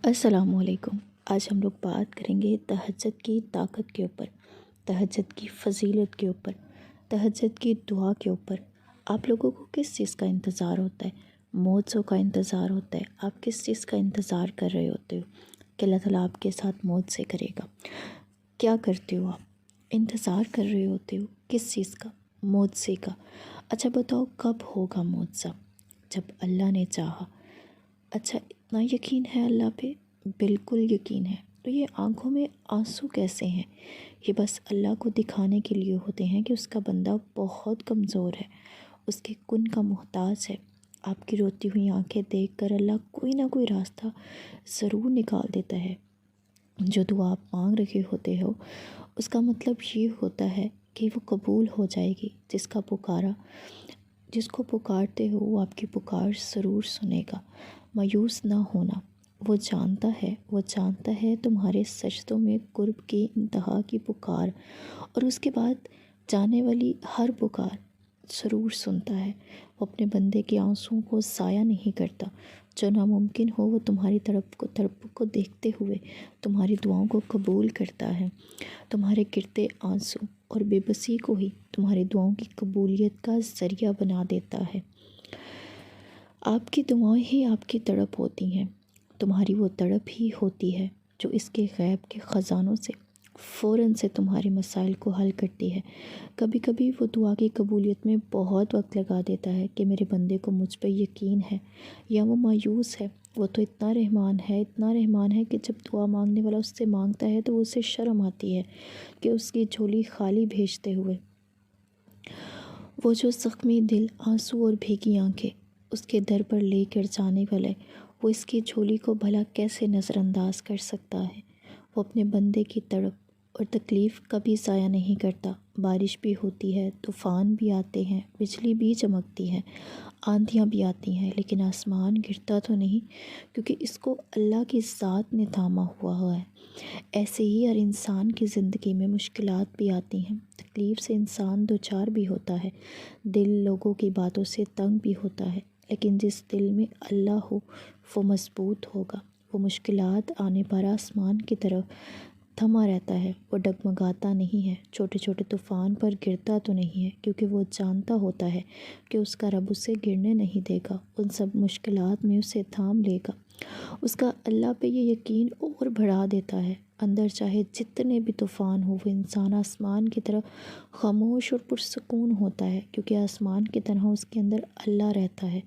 السلام علیکم۔ آج ہم لوگ بات کریں گے تہجد کی طاقت کے اوپر، تہجد کی فضیلت کے اوپر، تہجد کی دعا کے اوپر۔ آپ لوگوں کو کس چیز کا انتظار ہوتا ہے؟ موعظوں کا انتظار ہوتا ہے۔ آپ کس چیز کا انتظار کر رہے ہوتے ہو کہ اللہ تعالیٰ آپ کے ساتھ موعظے کرے گا؟ کیا کرتے ہو آپ؟ انتظار کر رہے ہوتے ہو کس چیز کا؟ موعظے کا۔ اچھا بتاؤ کب ہوگا معجزہ؟ جب اللہ نے چاہا۔ اچھا اتنا یقین ہے اللہ پہ؟ بالکل یقین ہے۔ تو یہ آنکھوں میں آنسو کیسے ہیں؟ یہ بس اللہ کو دکھانے کے لیے ہوتے ہیں کہ اس کا بندہ بہت کمزور ہے، اس کے کن کا محتاج ہے۔ آپ کی روتی ہوئی آنکھیں دیکھ کر اللہ کوئی نہ کوئی راستہ ضرور نکال دیتا ہے۔ جو دعا آپ مانگ رہے ہوتے ہو اس کا مطلب یہ ہوتا ہے کہ وہ قبول ہو جائے گی۔ جس کو پکارتے ہو وہ آپ کی پکار ضرور سنے گا۔ مایوس نہ ہونا۔ وہ جانتا ہے تمہارے سجدوں میں قرب کی انتہا کی پکار، اور اس کے بعد جانے والی ہر پکار ضرور سنتا ہے۔ وہ اپنے بندے کے آنسوؤں کو ضائع نہیں کرتا۔ جو ناممکن ہو وہ تمہاری طرف کو دیکھتے ہوئے تمہاری دعاؤں کو قبول کرتا ہے۔ تمہارے گرتے آنسو اور بے بسی کو ہی تمہاری دعاؤں کی قبولیت کا ذریعہ بنا دیتا ہے۔ آپ کی دعائیں ہی آپ کی تڑپ ہوتی ہیں۔ تمہاری وہ تڑپ ہی ہوتی ہے جو اس کے غیب کے خزانوں سے فوراً سے تمہارے مسائل کو حل کرتی ہے۔ کبھی کبھی وہ دعا کی قبولیت میں بہت وقت لگا دیتا ہے کہ میرے بندے کو مجھ پہ یقین ہے یا وہ مایوس ہے۔ وہ تو اتنا رحمان ہے کہ جب دعا مانگنے والا اس سے مانگتا ہے تو اسے شرم آتی ہے کہ اس کی جھولی خالی بھیجتے ہوئے۔ وہ جو زخمی دل، آنسو اور بھیگی آنکھیں اس کے در پر لے کر جانے والے، وہ اس کی جھولی کو بھلا کیسے نظر انداز کر سکتا ہے؟ وہ اپنے بندے کی تڑپ اور تکلیف کبھی ضائع نہیں کرتا۔ بارش بھی ہوتی ہے، طوفان بھی آتے ہیں، بجلی بھی چمکتی ہے، آندھیاں بھی آتی ہیں، لیکن آسمان گرتا تو نہیں، کیونکہ اس کو اللہ کی ذات نے تھاما ہوا ہے۔ ایسے ہی ہر انسان کی زندگی میں مشکلات بھی آتی ہیں، تکلیف سے انسان دوچار بھی ہوتا ہے، دل لوگوں کی باتوں سے تنگ بھی ہوتا ہے، لیکن جس دل میں اللہ ہو وہ مضبوط ہوگا۔ وہ مشکلات آنے پر آسمان کی طرف تھما رہتا ہے، وہ ڈگمگاتا نہیں ہے، چھوٹے چھوٹے طوفان پر گرتا تو نہیں ہے، کیونکہ وہ جانتا ہوتا ہے کہ اس کا رب اسے گرنے نہیں دے گا، ان سب مشکلات میں اسے تھام لے گا۔ اس کا اللہ پہ یہ یقین اور بڑھا دیتا ہے۔ اندر چاہے جتنے بھی طوفان ہو، وہ انسان آسمان کی طرف خاموش اور پرسکون ہوتا ہے، کیونکہ آسمان کی طرح اس کے اندر اللہ رہتا ہے۔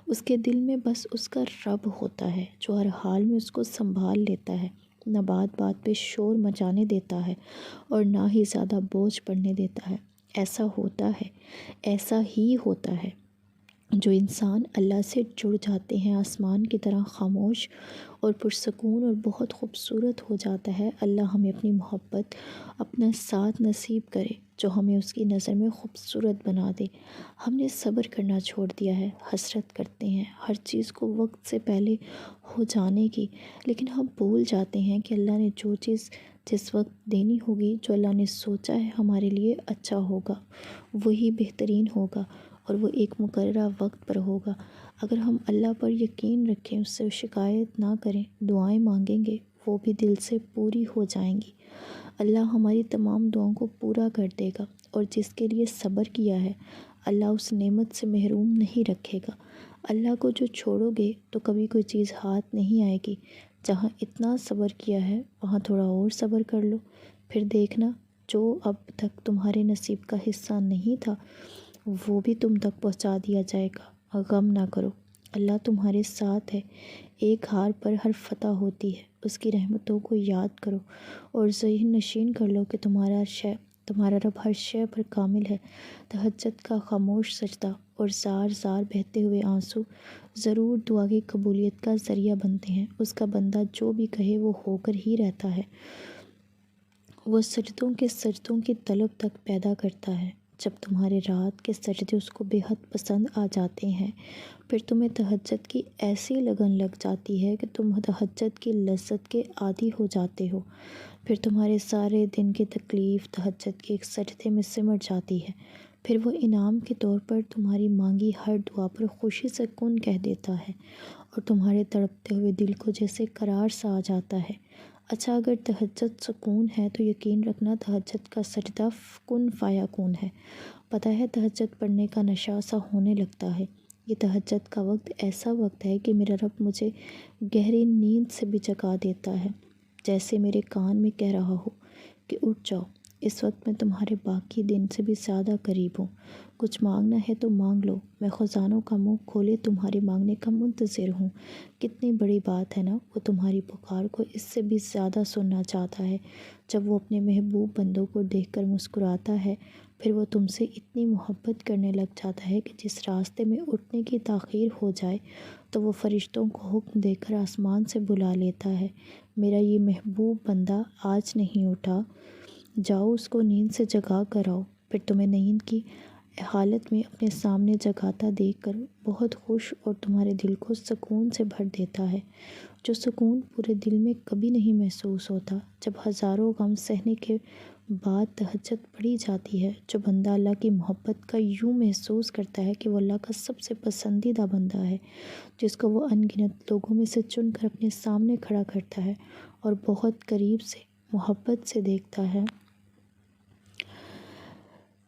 اس کے دل میں بس اس کا رب ہوتا ہے جو ہر حال میں اس کو سنبھال لیتا ہے، نہ بات بات پہ شور مچانے دیتا ہے اور نہ ہی زیادہ بوجھ پڑنے دیتا ہے۔ ایسا ہی ہوتا ہے جو انسان اللہ سے جڑ جاتے ہیں، آسمان کی طرح خاموش اور پرسکون اور بہت خوبصورت ہو جاتا ہے۔ اللہ ہمیں اپنی محبت، اپنا ساتھ نصیب کرے جو ہمیں اس کی نظر میں خوبصورت بنا دے۔ ہم نے صبر کرنا چھوڑ دیا ہے، حسرت کرتے ہیں ہر چیز کو وقت سے پہلے ہو جانے کی، لیکن ہم بھول جاتے ہیں کہ اللہ نے جو چیز جس وقت دینی ہوگی، جو اللہ نے سوچا ہے ہمارے لیے اچھا ہوگا، وہی بہترین ہوگا اور وہ ایک مقررہ وقت پر ہوگا۔ اگر ہم اللہ پر یقین رکھیں، اس سے شکایت نہ کریں، دعائیں مانگیں گے، وہ بھی دل سے پوری ہو جائیں گی۔ اللہ ہماری تمام دعاؤں کو پورا کر دے گا، اور جس کے لیے صبر کیا ہے اللہ اس نعمت سے محروم نہیں رکھے گا۔ اللہ کو جو چھوڑو گے تو کبھی کوئی چیز ہاتھ نہیں آئے گی۔ جہاں اتنا صبر کیا ہے وہاں تھوڑا اور صبر کر لو، پھر دیکھنا جو اب تک تمہارے نصیب کا حصہ نہیں تھا وہ بھی تم تک پہنچا دیا جائے گا۔ غم نہ کرو، اللہ تمہارے ساتھ ہے۔ ایک ہار پر ہر فتح ہوتی ہے۔ اس کی رحمتوں کو یاد کرو اور ذہن نشین کر لو کہ تمہارا رب ہر شے پر کامل ہے۔ تہجد کا خاموش سجدہ اور زار زار بہتے ہوئے آنسو ضرور دعا کی قبولیت کا ذریعہ بنتے ہیں۔ اس کا بندہ جو بھی کہے وہ ہو کر ہی رہتا ہے۔ وہ سجدوں کی طلب تک پیدا کرتا ہے۔ جب تمہارے رات کے سجدے اس کو بے حد پسند آ جاتے ہیں، پھر تمہیں تہجد کی ایسی لگن لگ جاتی ہے کہ تم تہجد کی لذت کے عادی ہو جاتے ہو۔ پھر تمہارے سارے دن کی تکلیف تہجد کے ایک سجدے میں سمٹ جاتی ہے۔ پھر وہ انعام کے طور پر تمہاری مانگی ہر دعا پر خوشی سے کن کہہ دیتا ہے، اور تمہارے تڑپتے ہوئے دل کو جیسے قرار سا آ جاتا ہے۔ اچھا، اگر تہجد سکون ہے تو یقین رکھنا تہجد کا سجدہ کن فیکون ہے۔ پتہ ہے تہجد پڑھنے کا نشہ سا ہونے لگتا ہے۔ یہ تہجد کا وقت ایسا وقت ہے کہ میرا رب مجھے گہری نیند سے بھی جگا دیتا ہے، جیسے میرے کان میں کہہ رہا ہو کہ اٹھ جاؤ، اس وقت میں تمہارے باقی دن سے بھی زیادہ قریب ہوں۔ کچھ مانگنا ہے تو مانگ لو، میں خزانوں کا منہ کھولے تمہارے مانگنے کا منتظر ہوں۔ کتنی بڑی بات ہے نا، وہ تمہاری پکار کو اس سے بھی زیادہ سننا چاہتا ہے۔ جب وہ اپنے محبوب بندوں کو دیکھ کر مسکراتا ہے، پھر وہ تم سے اتنی محبت کرنے لگ جاتا ہے کہ جس راستے میں اٹھنے کی تاخیر ہو جائے تو وہ فرشتوں کو حکم دے کر آسمان سے بلا لیتا ہے، میرا یہ محبوب بندہ آج نہیں اٹھا، جاؤ اس کو نیند سے جگا کر آؤ۔ پھر تمہیں نیند کی حالت میں اپنے سامنے جگاتا دیکھ کر بہت خوش اور تمہارے دل کو سکون سے بھر دیتا ہے، جو سکون پورے دل میں کبھی نہیں محسوس ہوتا۔ جب ہزاروں غم سہنے کے بعد تہجد پڑھی جاتی ہے، جو بندہ اللہ کی محبت کا یوں محسوس کرتا ہے کہ وہ اللہ کا سب سے پسندیدہ بندہ ہے، جس کو وہ ان گنت لوگوں میں سے چن کر اپنے سامنے کھڑا کرتا ہے اور بہت قریب سے محبت سے دیکھتا ہے۔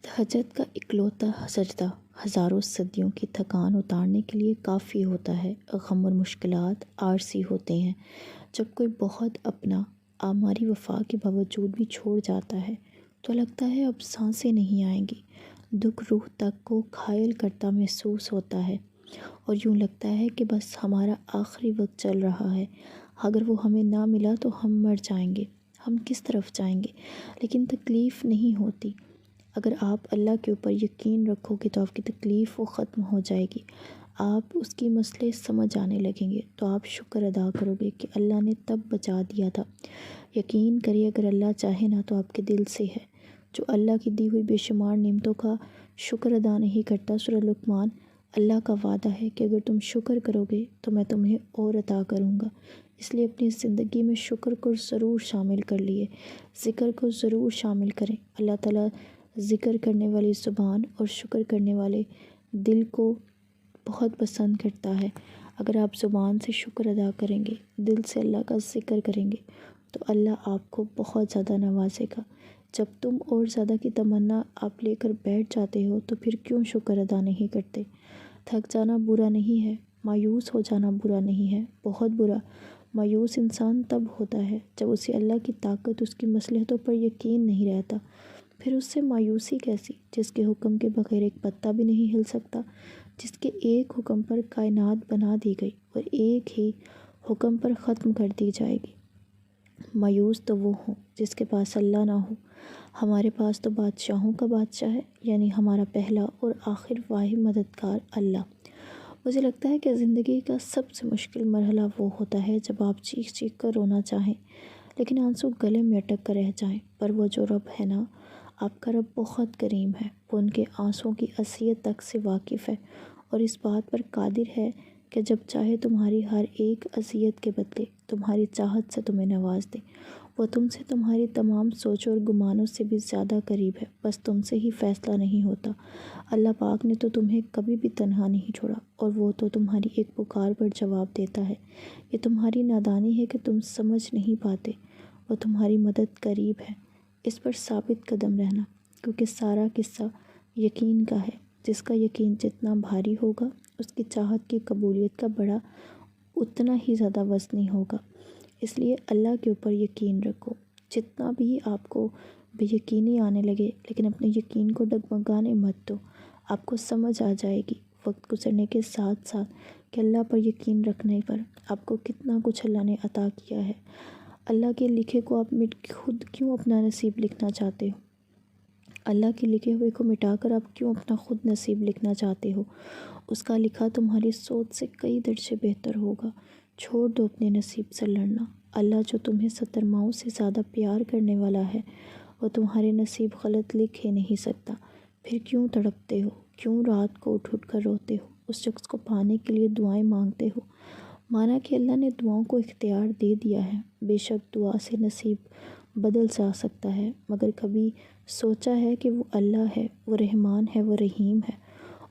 تہجد کا اکلوتا سجدہ ہزاروں صدیوں کی تھکان اتارنے کے لیے کافی ہوتا ہے۔ غم اور مشکلات عارضی ہوتے ہیں۔ جب کوئی بہت اپنا ہماری وفا کے باوجود بھی چھوڑ جاتا ہے تو لگتا ہے اب سانسیں نہیں آئیں گی، دکھ روح تک کو گھائل کرتا محسوس ہوتا ہے اور یوں لگتا ہے کہ بس ہمارا آخری وقت چل رہا ہے، اگر وہ ہمیں نہ ملا تو ہم مر جائیں گے، ہم کس طرف جائیں گے۔ لیکن تکلیف نہیں ہوتی۔ اگر آپ اللہ کے اوپر یقین رکھو گے تو آپ کی تکلیف وہ ختم ہو جائے گی، آپ اس کی مسئلے سمجھ آنے لگیں گے، تو آپ شکر ادا کرو گے کہ اللہ نے تب بچا دیا تھا۔ یقین کریے اگر اللہ چاہے نا تو آپ کے دل سے ہے۔ جو اللہ کی دی ہوئی بے شمار نعمتوں کا شکر ادا نہیں کرتا، سورہ لقمان، اللہ کا وعدہ ہے کہ اگر تم شکر کرو گے تو میں تمہیں اور عطا کروں گا۔ اس لیے اپنی زندگی میں شکر کو ضرور شامل کر لیے، ذکر کو ضرور شامل کریں۔ اللہ تعالیٰ ذکر کرنے والی زبان اور شکر کرنے والے دل کو بہت پسند کرتا ہے۔ اگر آپ زبان سے شکر ادا کریں گے، دل سے اللہ کا ذکر کریں گے تو اللہ آپ کو بہت زیادہ نوازے گا۔ جب تم اور زیادہ کی تمنا آپ لے کر بیٹھ جاتے ہو تو پھر کیوں شکر ادا نہیں کرتے؟ تھک جانا برا نہیں ہے، مایوس ہو جانا برا نہیں ہے، بہت برا مایوس انسان تب ہوتا ہے جب اسے اللہ کی طاقت، اس کی مصلحتوں پر یقین نہیں رہتا۔ پھر اس سے مایوسی کیسی، جس کے حکم کے بغیر ایک پتا بھی نہیں ہل سکتا، جس کے ایک حکم پر کائنات بنا دی گئی اور ایک ہی حکم پر ختم کر دی جائے گی۔ مایوس تو وہ ہوں جس کے پاس اللہ نہ ہو۔ ہمارے پاس تو بادشاہوں کا بادشاہ ہے، یعنی ہمارا پہلا اور آخر واحد مددگار اللہ۔ مجھے لگتا ہے کہ زندگی کا سب سے مشکل مرحلہ وہ ہوتا ہے جب آپ چیخ چیخ کر رونا چاہیں لیکن آنسو گلے میں اٹک کر رہ جائیں، پر وہ جو رب ہے نا، آپ کا رب بہت کریم ہے، وہ ان کے آنسوؤں کی اذیت تک سے واقف ہے اور اس بات پر قادر ہے کہ جب چاہے تمہاری ہر ایک اذیت کے بدلے تمہاری چاہت سے تمہیں نواز دے۔ وہ تم سے تمہاری تمام سوچوں اور گمانوں سے بھی زیادہ قریب ہے، بس تم سے ہی فیصلہ نہیں ہوتا۔ اللہ پاک نے تو تمہیں کبھی بھی تنہا نہیں چھوڑا اور وہ تو تمہاری ایک پکار پر جواب دیتا ہے۔ یہ تمہاری نادانی ہے کہ تم سمجھ نہیں پاتے، وہ تمہاری مدد قریب ہے۔ اس پر ثابت قدم رہنا، کیونکہ سارا قصہ یقین کا ہے۔ جس کا یقین جتنا بھاری ہوگا، اس کی چاہت کی قبولیت کا بڑا اتنا ہی زیادہ وزنی ہوگا۔ اس لیے اللہ کے اوپر یقین رکھو، جتنا بھی آپ کو بے یقینی آنے لگے، لیکن اپنے یقین کو ڈگمگانے مت دو۔ آپ کو سمجھ آ جائے گی وقت گزرنے کے ساتھ ساتھ کہ اللہ پر یقین رکھنے پر آپ کو کتنا کچھ اللہ نے عطا کیا ہے۔ اللہ کے لکھے کو آپ خود کیوں اپنا نصیب لکھنا چاہتے ہو؟ اللہ کے لکھے ہوئے کو مٹا کر آپ کیوں اپنا خود نصیب لکھنا چاہتے ہو؟ اس کا لکھا تمہاری سوچ سے کئی درجے بہتر ہوگا۔ چھوڑ دو اپنے نصیب سے لڑنا۔ اللہ جو تمہیں 70 ماؤں سے زیادہ پیار کرنے والا ہے، وہ تمہارے نصیب غلط لکھ ہی نہیں سکتا۔ پھر کیوں تڑپتے ہو؟ کیوں رات کو اٹھ اٹھ کر روتے ہو؟ اس شخص کو پانے کے لیے دعائیں مانگتے ہو۔ مانا کہ اللہ نے دعاؤں کو اختیار دے دیا ہے، بے شک دعا سے نصیب بدل جا سکتا ہے، مگر کبھی سوچا ہے کہ وہ اللہ ہے، وہ رحمان ہے، وہ رحیم ہے،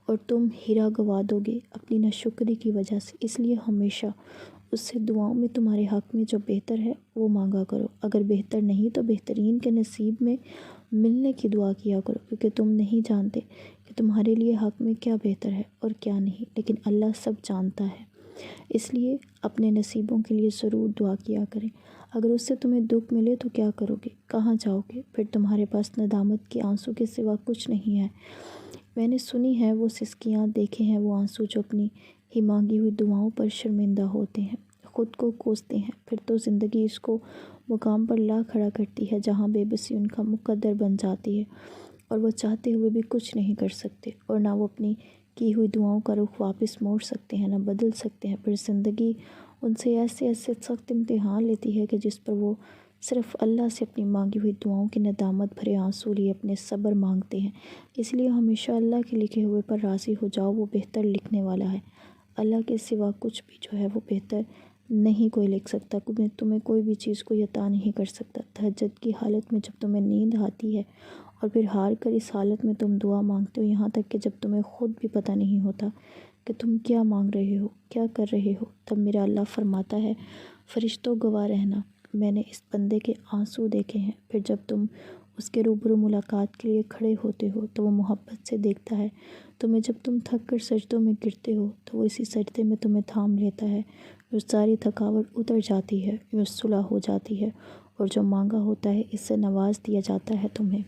اور تم ہیرا گوا دو گے اپنی ناشکری کی وجہ سے۔ اس لیے ہمیشہ اس سے دعاؤں میں تمہارے حق میں جو بہتر ہے وہ مانگا کرو۔ اگر بہتر نہیں تو بہترین کے نصیب میں ملنے کی دعا کیا کرو، کیونکہ تم نہیں جانتے کہ تمہارے لیے حق میں کیا بہتر ہے اور کیا نہیں، لیکن اللہ سب جانتا ہے۔ اس لیے اپنے نصیبوں کے لیے ضرور دعا کیا کریں۔ اگر اس سے تمہیں دکھ ملے تو کیا کرو گے؟ کہاں جاؤ گے؟ پھر تمہارے پاس ندامت کے آنسو کے سوا کچھ نہیں ہے۔ میں نے سنی ہے وہ سسکیاں، دیکھے ہیں وہ آنسو جو اپنی ہی مانگی ہوئی دعاؤں پر شرمندہ ہوتے ہیں، خود کو کوستے ہیں۔ پھر تو زندگی اس کو مقام پر لا کھڑا کرتی ہے جہاں بے بسی ان کا مقدر بن جاتی ہے، اور وہ چاہتے ہوئے بھی کچھ نہیں کر سکتے، اور نہ وہ اپنی کی ہوئی دعاؤں کا رخ واپس موڑ سکتے ہیں، نہ بدل سکتے ہیں۔ پھر زندگی ان سے ایسے سخت امتحان لیتی ہے کہ جس پر وہ صرف اللہ سے اپنی مانگی ہوئی دعاؤں کی ندامت بھرے آنسو لیے اپنے صبر مانگتے ہیں۔ اس لیے ہمیشہ اللہ کے لکھے ہوئے پر راضی ہو جاؤ، وہ بہتر لکھنے والا ہے۔ اللہ کے سوا کچھ بھی جو ہے وہ بہتر نہیں کوئی لکھ سکتا، تمہیں کوئی بھی چیز کوئی عطا نہیں کر سکتا۔ تہجد کی حالت میں جب تمہیں نیند آتی ہے اور پھر ہار کر اس حالت میں تم دعا مانگتے ہو، یہاں تک کہ جب تمہیں خود بھی پتہ نہیں ہوتا کہ تم کیا مانگ رہے ہو، کیا کر رہے ہو، تب میرا اللہ فرماتا ہے، فرشتوں گواہ رہنا، میں نے اس بندے کے آنسو دیکھے ہیں۔ پھر جب تم اس کے روبرو ملاقات کے لیے کھڑے ہوتے ہو تو وہ محبت سے دیکھتا ہے تمہیں۔ جب تم تھک کر سجدوں میں گرتے ہو تو وہ اسی سجدے میں تمہیں تھام لیتا ہے، جو ساری تھکاوٹ اتر جاتی ہے، جو صلح ہو جاتی ہے، اور جو مانگا ہوتا ہے اس سے نواز دیا جاتا ہے تمہیں۔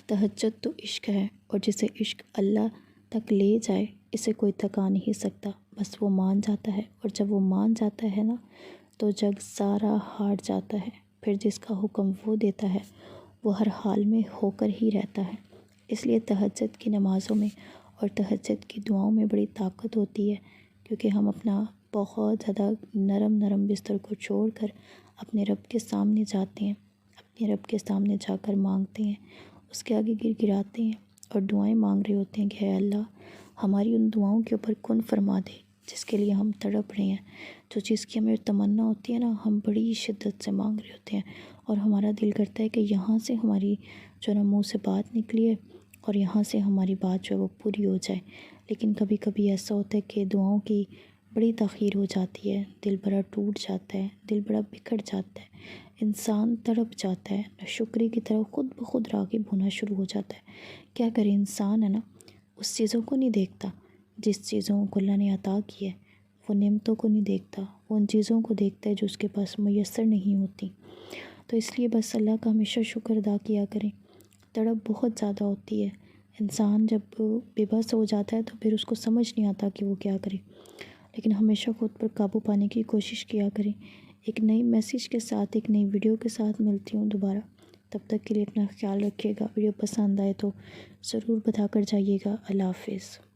تہجد تو عشق ہے، اور جسے عشق اللہ تک لے جائے اسے کوئی تھکا نہیں سکتا، بس وہ مان جاتا ہے، اور جب وہ مان جاتا ہے نا تو جگ سارا ہار جاتا ہے۔ پھر جس کا حکم وہ دیتا ہے وہ ہر حال میں ہو کر ہی رہتا ہے۔ اس لیے تہجد کی نمازوں میں اور تہجد کی دعاؤں میں بڑی طاقت ہوتی ہے، کیونکہ ہم اپنا بہت زیادہ نرم بستر کو چھوڑ کر اپنے رب کے سامنے جاتے ہیں، اپنے رب کے سامنے جا کر مانگتے ہیں، اس کے آگے گر گراتے ہیں اور دعائیں مانگ رہے ہوتے ہیں کہ اے اللہ ہماری ان دعاؤں کے اوپر کن فرما دے جس کے لیے ہم تڑپ رہے ہیں۔ جو چیز کی ہمیں تمنا ہوتی ہے نا، ہم بڑی شدت سے مانگ رہے ہوتے ہیں، اور ہمارا دل کرتا ہے کہ یہاں سے ہماری جو ہے نا منہ سے بات نکلی ہے اور یہاں سے ہماری بات جو ہے وہ پوری ہو جائے، لیکن کبھی کبھی ایسا ہوتا ہے کہ دعاؤں کی بڑی تاخیر ہو جاتی ہے، دل بڑا ٹوٹ جاتا ہے، دل بڑا بکھر جاتا ہے، انسان تڑپ جاتا ہے، ناشکری کی طرف خود بخود راغب ہونا شروع ہو جاتا ہے۔ کیا کرے انسان ہے نا، اس چیزوں کو نہیں دیکھتا جس چیزوں کو اللہ نے عطا کی ہے، وہ نعمتوں کو نہیں دیکھتا، وہ ان چیزوں کو دیکھتا ہے جو اس کے پاس میسر نہیں ہوتی۔ تو اس لیے بس اللہ کا ہمیشہ شکر ادا کیا کریں۔ تڑپ بہت زیادہ ہوتی ہے، انسان جب بے بس ہو جاتا ہے تو پھر اس کو سمجھ نہیں آتا کہ وہ کیا کرے، لیکن ہمیشہ خود پر قابو پانے کی کوشش کیا کریں۔ ایک نئی میسیج کے ساتھ، ایک نئی ویڈیو کے ساتھ ملتی ہوں دوبارہ، تب تک کے لیے اپنا خیال رکھیے گا۔ ویڈیو پسند آئے تو ضرور بتا کر جائیے گا۔ اللہ حافظ۔